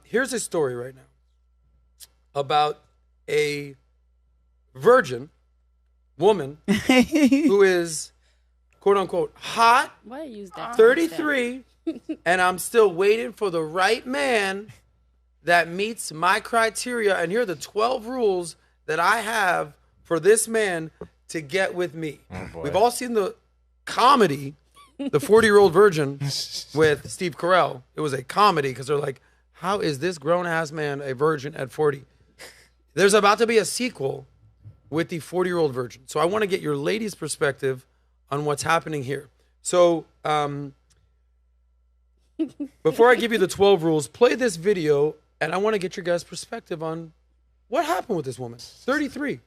Here's a story right now about a virgin woman who is, quote unquote, hot, 33, and I'm still waiting for the right man that meets my criteria. And here are the 12 rules that I have for this man to get with me. Oh, we've all seen the comedy, The 40-Year-Old Virgin with Steve Carell. It was a comedy because they're like, how is this grown-ass man a virgin at 40? There's about to be a sequel with the 40-Year-Old Virgin. So I want to get your ladies' perspective on what's happening here. So before I give you the 12 rules, play this video, and I want to get your guys' perspective on what happened with this woman. 33.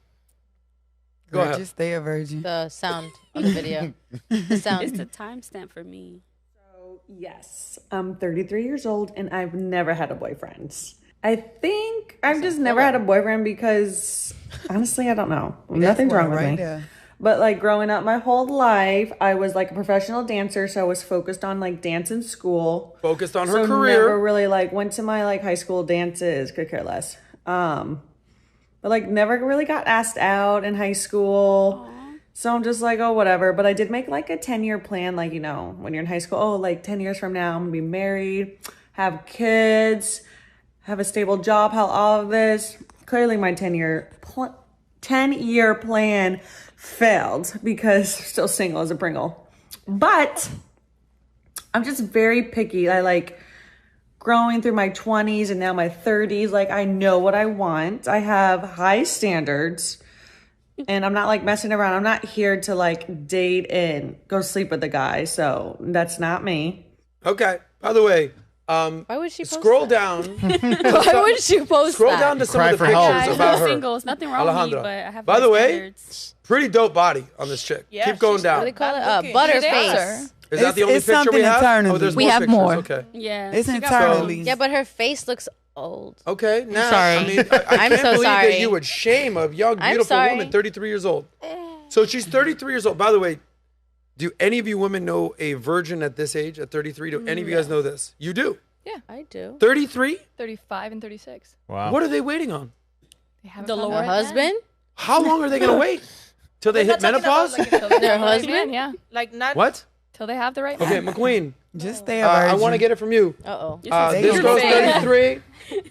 Go ahead. Just stay a virgin. The sound of the video. The sound. It's the timestamp for me. So, yes, I'm 33 years old, and I've never had a boyfriend. I think I've just never had a boyfriend because, honestly, I don't know. Nothing's wrong with me. There. But, like, growing up my whole life, I was, like, a professional dancer, so I was focused on, like, dance in school. Focused on her so career. Never really, like, went to my, like, high school dances. Could care less. But, like, never really got asked out in high school. Aww. So I'm just like, oh, whatever. But I did make, like, a 10-year plan. Like, you know, when you're in high school, oh, like, 10 years from now, I'm going to be married, have kids, have a stable job, how all of this. Clearly, my 10-year plan failed because I'm still single as a Pringle. But I'm just very picky. I, like, growing through my 20s and now my 30s, like, I know what I want. I have high standards, and I'm not, like, messing around. I'm not here to, like, date and go sleep with a guy, so that's not me. Okay. By the way, why would she scroll post down. Why would she post Scroll that? down to some Cry of the for help. pictures about her. Singles, nothing wrong with me, but I have By the way, standards. pretty dope body on this chick. Yeah, Keep going down. What do they call it? Butterface. Is that the only it's picture we something have? internally. Oh, there's We more have pictures. more. Okay. Yeah. It's she got internally. bones. Yeah, but her face looks old. Okay. Now, sorry. I mean, I I'm can't so believe sorry. that you would shame a young, beautiful sorry. woman, 33 years old. So she's 33 years old. By the way, do any of you women know a virgin at this age, at 33? Do any of you guys know this? You do? Yeah. I do. 33? 35 and 36. Wow. What are they waiting on? They haven't The found Lord. A husband? How long are they going to wait? Till they hit menopause? Their husband? Yeah. Like not What? Till they have the right Okay, man. McQueen. Just stay a virgin. I want to get it from you. Uh-oh. This They girl's gonna 33.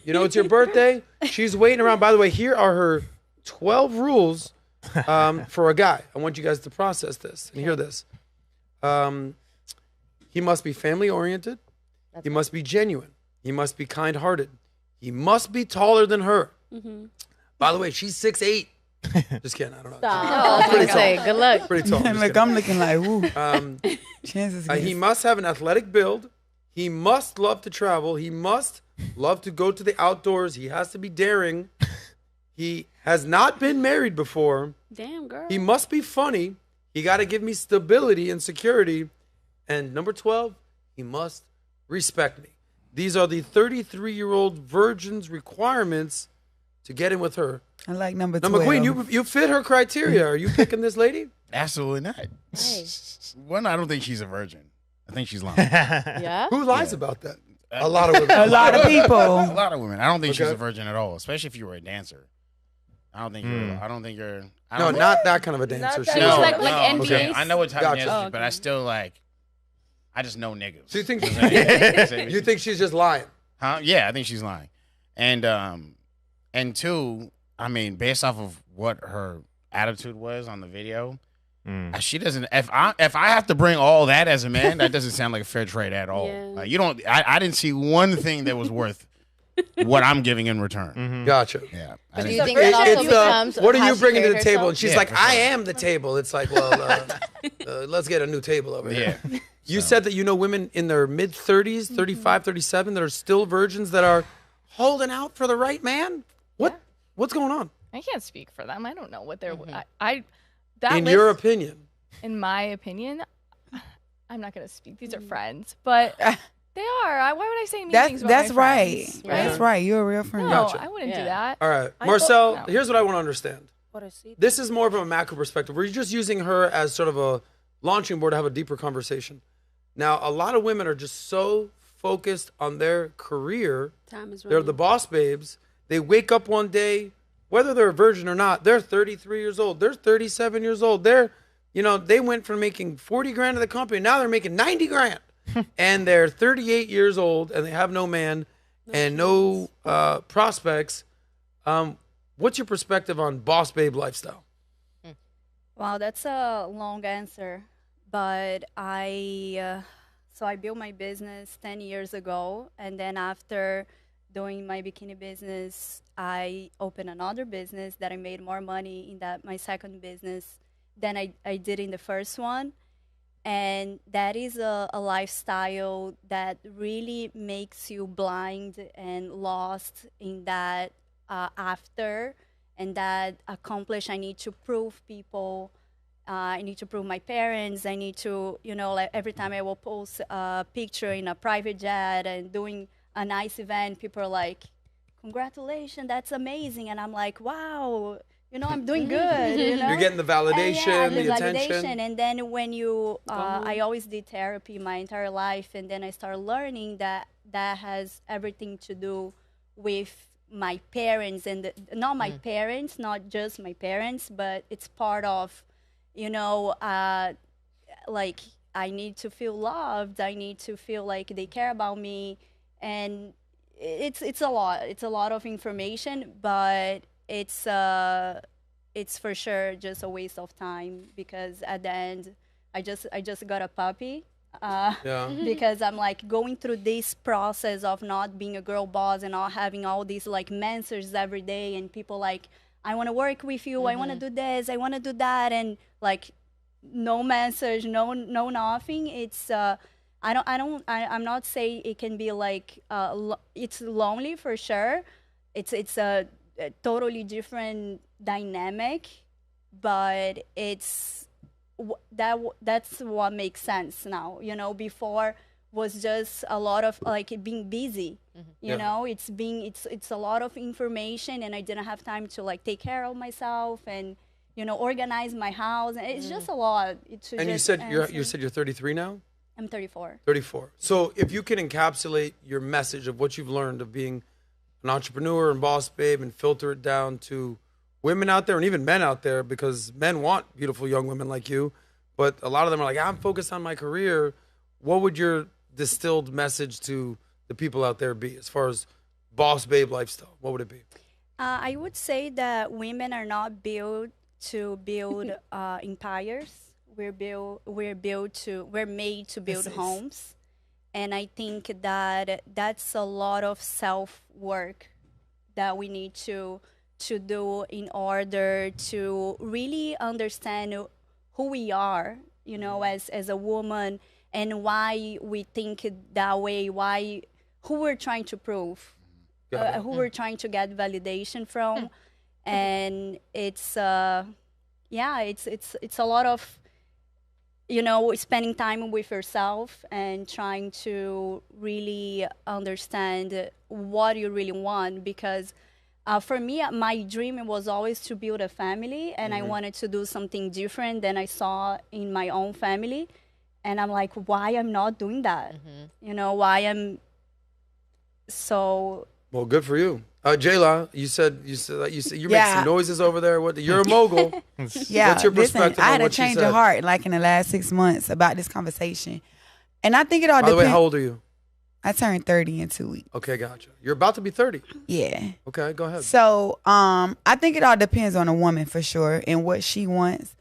You know, it's your birthday. She's waiting around. By the way, here are her 12 rules for a guy. I want you guys to process this and hear this. He must be family oriented. He must be genuine. He must be kind-hearted. He must be taller than her. Mm-hmm. By the way, she's 6'8". Just kidding. I don't know. Stop. Pretty tall. Say, good luck. Pretty tall. Just Look, kidding. I'm looking like, woo. Chances He must have an athletic build. He must love to travel. He must love to go to the outdoors. He has to be daring. He has not been married before. Damn, girl. He must be funny. He got to give me stability and security. And number 12, he must respect me. These are the 33-year-old virgin's requirements to get in with her. I like number Now, 12. McQueen, you fit her criteria. Are you picking this lady? Absolutely not. Hey. One, I don't think she's a virgin. I think she's lying. Yeah? Who lies about that? A lot of women. A lot of people. A lot of women. I don't think she's Okay. a virgin at all, especially if you were a dancer. I don't think you're. I don't think you're. I No, don't not that kind of a dancer. Not that- She- No, like no, NBA? okay. I know what type Gotcha. of dancer, Oh, okay. but I still like. I just know niggas. So you think You you think she's just lying? Huh? Yeah, I think she's lying. And two, I mean, based off of what her attitude was on the video, she doesn't. If I have to bring all that as a man, that doesn't sound like a fair trade at all. Yeah. Like, you don't. I didn't see one thing that was worth what I'm giving in return. Gotcha. Yeah. I But do didn't- you think that also becomes what are how you she bringing to the carried table? herself? And she's Yeah, like, for sure. I am the table. It's like, well, let's get a new table over here. Yeah. You said that you know women in their mid-30s, 35, 37, that are still virgins that are holding out for the right man? What's going on? I can't speak for them. I don't know what they're. In your opinion. In my opinion, I'm not going to speak. These are friends, but they are. Why would I say mean things about That's my right. friends, That's right. You're a real friend. No, Gotcha. I wouldn't Yeah. do that. All right. Marcel, No. here's what I want to understand. This is more of a macro perspective. We're just using her as sort of a launching board to have a deeper conversation. Now, a lot of women are just so focused on their career. Time is They're running. the boss babes. They wake up one day, whether they're a virgin or not, they're 33 years old. They're 37 years old. They're, they went from making 40 grand at the company. Now they're making 90 grand. And they're 38 years old and they have no man and no prospects. What's your perspective on boss babe lifestyle? Wow, that's a long answer. But I built my business 10 years ago. And then after doing my bikini business, I opened another business that I made more money in my second business than I did in the first one. And that is a lifestyle that really makes you blind and lost in that after and that accomplish. I need to prove people. I need to prove my parents. I need to, like every time I will post a picture in a private jet and doing a nice event, people are like, congratulations, that's amazing. And I'm like, wow. I'm doing good. You're getting the validation, the attention. And then when I always did therapy my entire life, and then I started learning that has everything to do with my parents, and not my parents, not just my parents, but it's part of, like I need to feel loved. I need to feel like they care about me, and it's a lot. It's a lot of information, but it's for sure just a waste of time, because at the end I just got a puppy because I'm like going through this process of not being a girl boss and not having all these like messages every day, and people like, I want to work with you, I want to do this, I want to do that, and like no message, no nothing. It's I'm not saying it can be like it's lonely for sure. It's a totally different dynamic, but that's what makes sense now. Before was just a lot of like being busy. It's a lot of information, and I didn't have time to like take care of myself and organize my house. It's just a lot. And you said you're 33 now? I'm 34. 34. So if you can encapsulate your message of what you've learned of being an entrepreneur and boss babe and filter it down to women out there and even men out there, because men want beautiful young women like you, but a lot of them are like, I'm focused on my career. What would your distilled message to the people out there be as far as boss babe lifestyle? What would it be? I would say that women are not built to build empires. We're made to build homes. And I think that that's a lot of self-work that we need to do in order to really understand who we are, as a woman, and why we think that way, who we're trying to prove, who we're trying to get validation from. And it's a lot of spending time with yourself and trying to really understand what you really want. Because for me, my dream was always to build a family, and I wanted to do something different than I saw in my own family. And I'm like, why I'm not doing that? Why I'm so... Well, good for you. Jayla, you said you're making some noises over there. You're a mogul. What's your perspective I had on a what she change said? of heart like in the last 6 months about this conversation. And I think it all By the depends. way, how old are you? I turned 30 in 2 weeks. Okay, gotcha. You're about to be 30. Yeah. Okay, go ahead. So I think it all depends on a woman for sure and what she wants.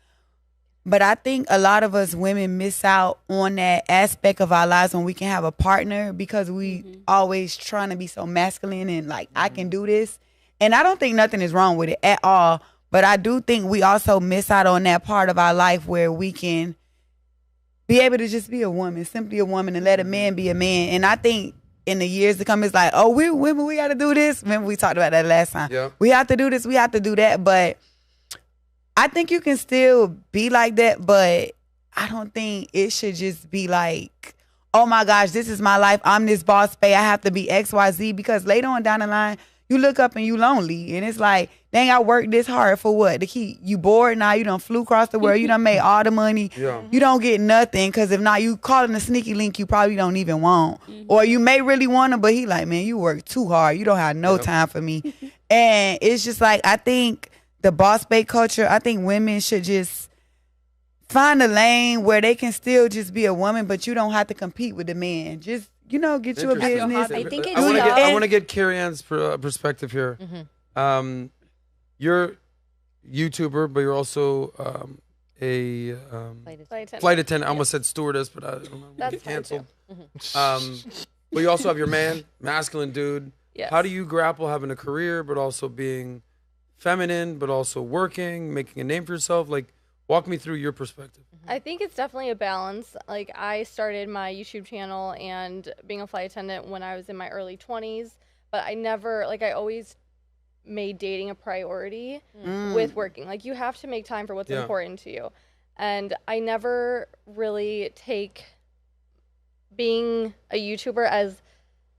But I think a lot of us women miss out on that aspect of our lives when we can have a partner, because we always trying to be so masculine and like, I can do this. And I don't think nothing is wrong with it at all. But I do think we also miss out on that part of our life where we can be able to just be a woman, simply a woman, and let a man be a man. And I think in the years to come, it's like, oh, we women, we got to do this. Remember we talked about that last time. Yeah. We have to do this. We have to do that. But I think you can still be like that, but I don't think it should just be like, oh my gosh, this is my life. I'm this boss babe. I have to be X, Y, Z, because later on down the line, you look up and you lonely. And it's like, dang, I worked this hard for what? To keep you bored now? You done flew across the world. You done made all the money. Yeah. You don't get nothing because if not, you calling a sneaky link you probably don't even want. Or you may really want him, but he like, man, you work too hard. You don't have no time for me. And it's just like, I think the boss babe culture, I think women should just find a lane where they can still just be a woman, but you don't have to compete with the man. Just, get you a business. I think it's I want to get Carrie Ann's perspective here. You're YouTuber, but you're also a flight attendant. I almost said stewardess, but I don't know. That's canceled. But you also have your man, masculine dude. Yes. How do you grapple having a career, but also being feminine, but also working, making a name for yourself? Like, walk me through your perspective. I think it's definitely a balance. Like, I started my YouTube channel and being a flight attendant when I was in my early 20s, but I always made dating a priority with working. Like, you have to make time for what's important to you. And I never really take being a YouTuber as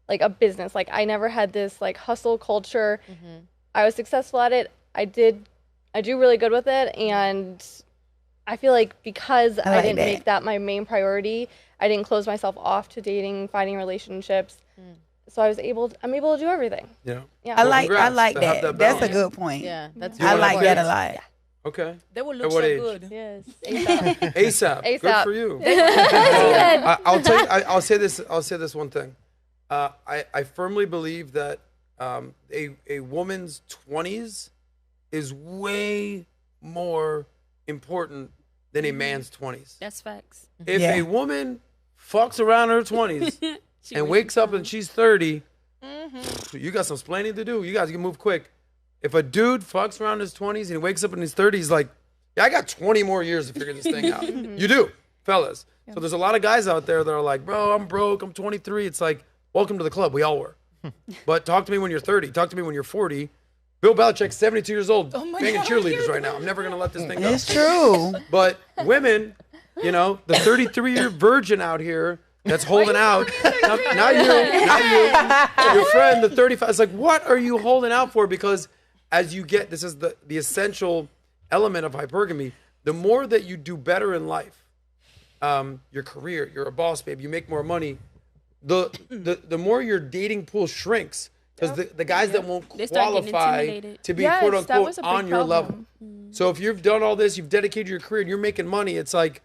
like a business. Like, I never had this like hustle culture. I was successful at it. I do really good with it. And I feel like because I didn't make that my main priority, I didn't close myself off to dating, finding relationships. So I'm able to do everything. Yeah. I like that. That's a good point. Yeah, that's I like that a lot. Yeah. Okay. They will look so good. Yes. ASAP. Good for you. I'll tell you. I'll say this. I'll say this one thing. I firmly believe that a woman's 20s is way more important than a man's 20s. That's facts. If a woman fucks around her 20s and wakes up and she's 30, you got some splaining to do. You guys can move quick. If a dude fucks around his 20s and he wakes up in his 30s, like, yeah, I got 20 more years to figure this thing out. You do, fellas. Yeah. So there's a lot of guys out there that are like, bro, I'm broke, I'm 23. It's like, welcome to the club. We all were. But talk to me when you're 30. Talk to me when you're 40. Bill Belichick's 72 years old, banging cheerleaders right now. I'm never going to let this thing go. It's true. But women, the 33-year virgin out here that's holding out. Not you, your friend, the 35. It's like, what are you holding out for? Because as you get, this is the essential element of hypergamy. The more that you do better in life, your career, you're a boss babe, you make more money, the more your dating pool shrinks. Because the guys that won't qualify to be quote unquote on your level. So if you've done all this, you've dedicated your career, and you're making money, it's like,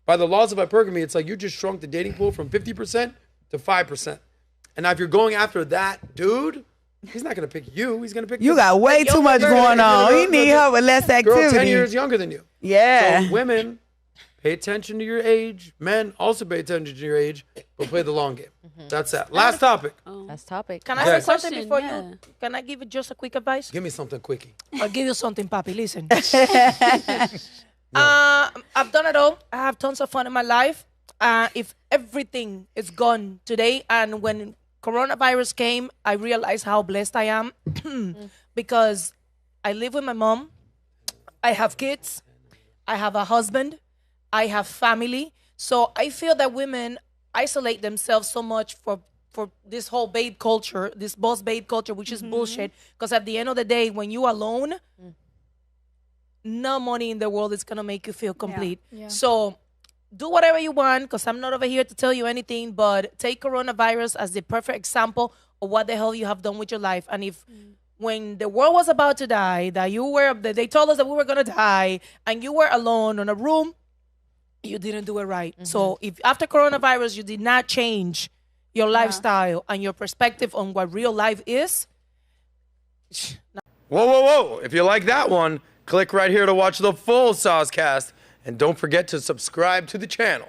by the laws of hypergamy, it's like you just shrunk the dating pool from 50% to 5%. And now if you're going after that dude, he's not going to pick you. He's going to pick you. Got way too much going on. He need her with less activity. Girl 10 years younger than you. Yeah. So women, pay attention to your age. Men also pay attention to your age, but play the long game. That's that. Last topic. Last topic. Can I say something before you? Can I give you just a quick advice? Give me something quickie. I'll give you something, papi. Listen. I've done it all. I have tons of fun in my life. If everything is gone today, and when coronavirus came, I realized how blessed I am because I live with my mom. I have kids. I have a husband. I have family. So I feel that women isolate themselves so much for this whole babe culture, this boss babe culture, which is bullshit. Because at the end of the day, when you're alone, no money in the world is going to make you feel complete. Yeah. So do whatever you want, because I'm not over here to tell you anything, but take coronavirus as the perfect example of what the hell you have done with your life. And if when the world was about to die, that they told us that we were going to die, and you were alone in a room, you didn't do it right. So if after coronavirus you did not change your lifestyle and your perspective on what real life is. Whoa. If you like that one, click right here to watch the full SOSCAST. And don't forget to subscribe to the channel.